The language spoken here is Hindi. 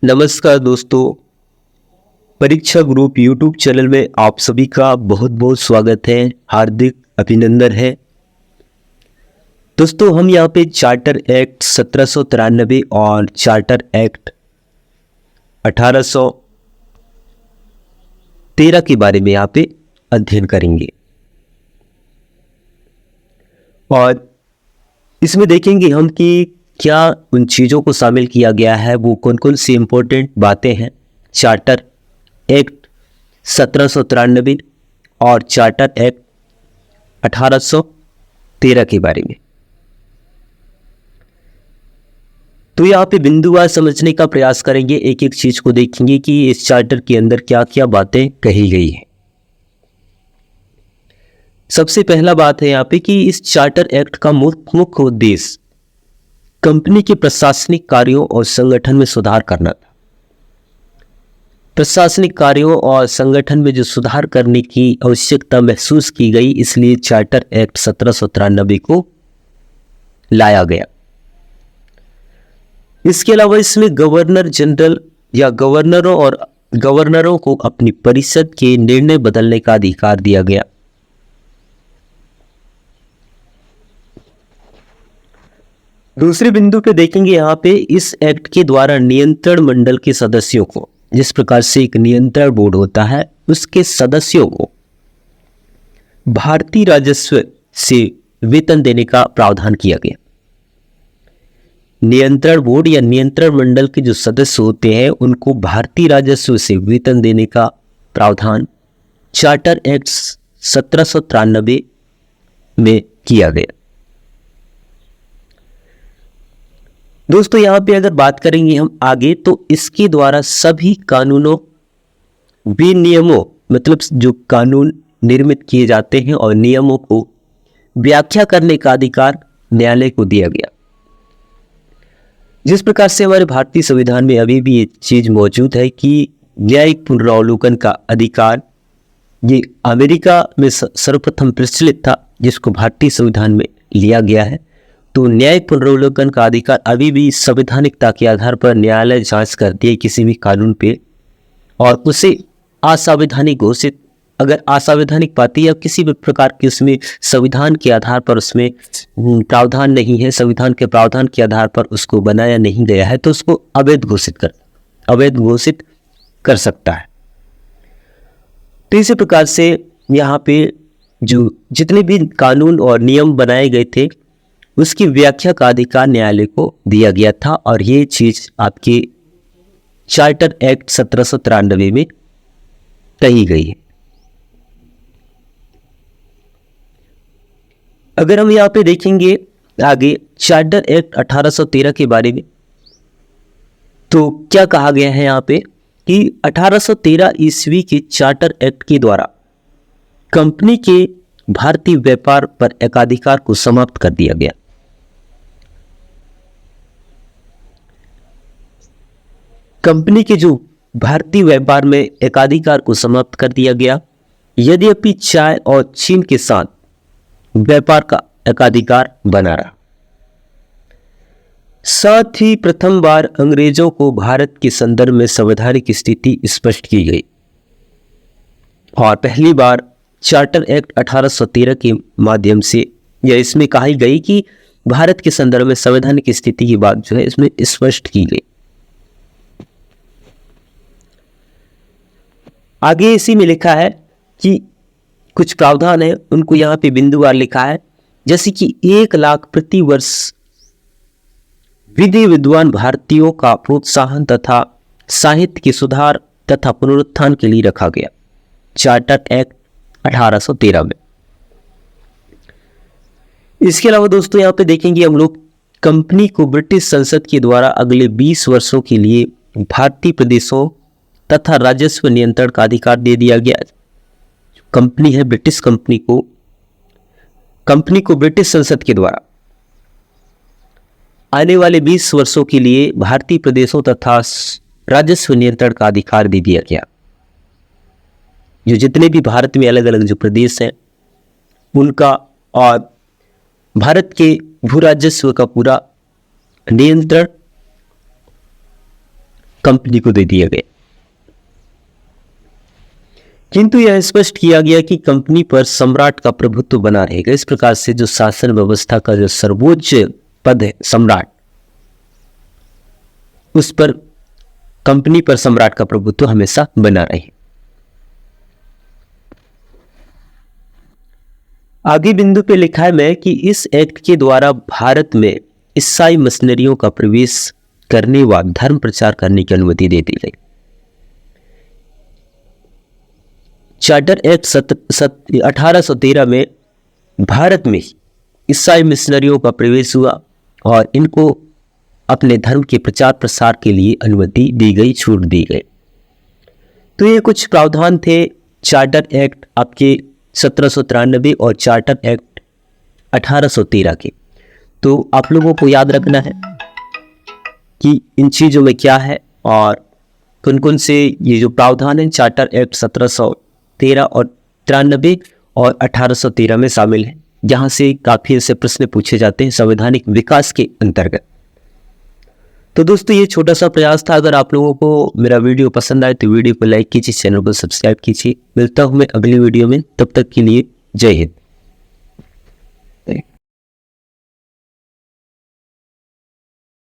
नमस्कार दोस्तों, परीक्षा ग्रुप यूट्यूब चैनल में आप सभी का बहुत बहुत स्वागत है, हार्दिक अभिनंदन है। दोस्तों, हम यहाँ पे चार्टर एक्ट 1793 और चार्टर एक्ट 1813 के बारे में यहाँ पे अध्ययन करेंगे और इसमें देखेंगे हम कि क्या उन चीज़ों को शामिल किया गया है, वो कौन कौन सी इम्पोर्टेंट बातें हैं चार्टर एक्ट 1793 और चार्टर एक्ट 1813 के बारे में। तो यहाँ पे बिंदुवार समझने का प्रयास करेंगे, एक एक चीज को देखेंगे कि इस चार्टर के अंदर क्या क्या बातें कही गई हैं। सबसे पहला बात है यहाँ पे कि इस चार्टर एक्ट का मुख्य उद्देश्य कंपनी के प्रशासनिक कार्यों और संगठन में सुधार करना था। प्रशासनिक कार्यों और संगठन में जो सुधार करने की आवश्यकता महसूस की गई, इसलिए चार्टर एक्ट 1793 को लाया गया। इसके अलावा इसमें गवर्नर जनरल या गवर्नरों को अपनी परिषद के निर्णय बदलने का अधिकार दिया गया। दूसरे बिंदु पे देखेंगे यहाँ पे इस एक्ट के द्वारा नियंत्रण मंडल के सदस्यों को, जिस प्रकार से एक नियंत्रण बोर्ड होता है, उसके सदस्यों को भारतीय राजस्व से वेतन देने का प्रावधान किया गया। नियंत्रण बोर्ड या नियंत्रण मंडल के जो सदस्य होते हैं, उनको भारतीय राजस्व से वेतन देने का प्रावधान चार्टर एक्ट 1793 में किया गया। दोस्तों, यहाँ पे अगर बात करेंगे हम आगे, तो इसके द्वारा सभी कानूनों, विनियमों, मतलब जो कानून निर्मित किए जाते हैं और नियमों को व्याख्या करने का अधिकार न्यायालय को दिया गया। जिस प्रकार से हमारे भारतीय संविधान में अभी भी ये चीज मौजूद है कि न्यायिक पुनरावलोकन का अधिकार, ये अमेरिका में सर्वप्रथम प्रचलित था, जिसको भारतीय संविधान में लिया गया है। तो न्यायिक पुनरावलोकन का अधिकार अभी भी संवैधानिकता के आधार पर न्यायालय जांच करती है किसी भी कानून पे, और उसे असंवैधानिक घोषित, अगर असंवैधानिक पाती है या किसी भी प्रकार की उसमें संविधान के आधार पर उसमें प्रावधान नहीं है, संविधान के प्रावधान के आधार पर उसको बनाया नहीं गया है, तो उसको अवैध घोषित कर सकता है। तो इसी प्रकार से यहाँ पे जो जितने भी कानून और नियम बनाए गए थे, उसकी व्याख्या का अधिकार न्यायालय को दिया गया था, और ये चीज आपके चार्टर एक्ट 1793 में कही गई है। अगर हम यहाँ पे देखेंगे आगे चार्टर एक्ट 1813 के बारे में, तो क्या कहा गया है यहाँ पे कि 1813 ईस्वी के चार्टर एक्ट के द्वारा कंपनी के भारतीय व्यापार पर एकाधिकार को समाप्त कर दिया गया। कंपनी के जो भारतीय व्यापार में एकाधिकार को समाप्त कर दिया गया। यद्यपि चाय और चीन के साथ व्यापार का एकाधिकार बना रहा। साथ ही प्रथम बार अंग्रेजों को भारत के संदर्भ में संवैधानिक स्थिति स्पष्ट की गई, और पहली बार चार्टर एक्ट 1813 के माध्यम से यह इसमें कही गई कि भारत के संदर्भ में संवैधानिक स्थिति की बात जो है इसमें स्पष्ट की गई। आगे इसी में लिखा है कि कुछ प्रावधान है, उनको यहाँ पे बिंदुवार लिखा है, जैसे कि 1 लाख प्रति वर्ष विधि विद्वान भारतीयों का प्रोत्साहन तथा साहित्य के सुधार तथा पुनरुत्थान के लिए रखा गया चार्टर एक्ट 1813 में। इसके अलावा दोस्तों यहाँ पे देखेंगे हम लोग, कंपनी को ब्रिटिश संसद के द्वारा अगले 20 वर्षों के लिए भारतीय प्रदेशों तथा राजस्व नियंत्रण का अधिकार दे दिया गया। कंपनी है, ब्रिटिश कंपनी को ब्रिटिश संसद के द्वारा आने वाले 20 वर्षों के लिए भारतीय प्रदेशों तथा राजस्व नियंत्रण का अधिकार दे दिया गया। जो जितने भी भारत में अलग अलग जो प्रदेश हैं उनका और भारत के भू राजस्व का पूरा नियंत्रण कंपनी को दे दिया गया, किंतु यह स्पष्ट किया गया कि कंपनी पर सम्राट का प्रभुत्व बना रहेगा। इस प्रकार से जो शासन व्यवस्था का जो सर्वोच्च पद है सम्राट, उस पर कंपनी पर सम्राट का प्रभुत्व हमेशा बना रहे। आगे बिंदु पे लिखा है मैं कि इस एक्ट के द्वारा भारत में ईसाई मिशनरियों का प्रवेश करने व धर्म प्रचार करने की अनुमति दे दी गई। चार्टर एक्ट 1813 में भारत में ईसाई मिशनरियों का प्रवेश हुआ और इनको अपने धर्म के प्रचार प्रसार के लिए अनुमति दी गई, छूट दी गई। तो ये कुछ प्रावधान थे चार्टर एक्ट आपके 1793 और चार्टर एक्ट 1813 के। तो आप लोगों को याद रखना है कि इन चीज़ों में क्या है और कौन कौन से ये जो प्रावधान है चार्टर एक्ट 1713 और 93 और 1813 में शामिल है, जहाँ से काफ़ी ऐसे प्रश्न पूछे जाते हैं संवैधानिक विकास के अंतर्गत। तो दोस्तों ये छोटा सा प्रयास था। अगर आप लोगों को मेरा वीडियो पसंद आए तो वीडियो को लाइक कीजिए, चैनल को सब्सक्राइब कीजिए। मिलता हूँ मैं अगली वीडियो में, तब तक के लिए जय हिंद।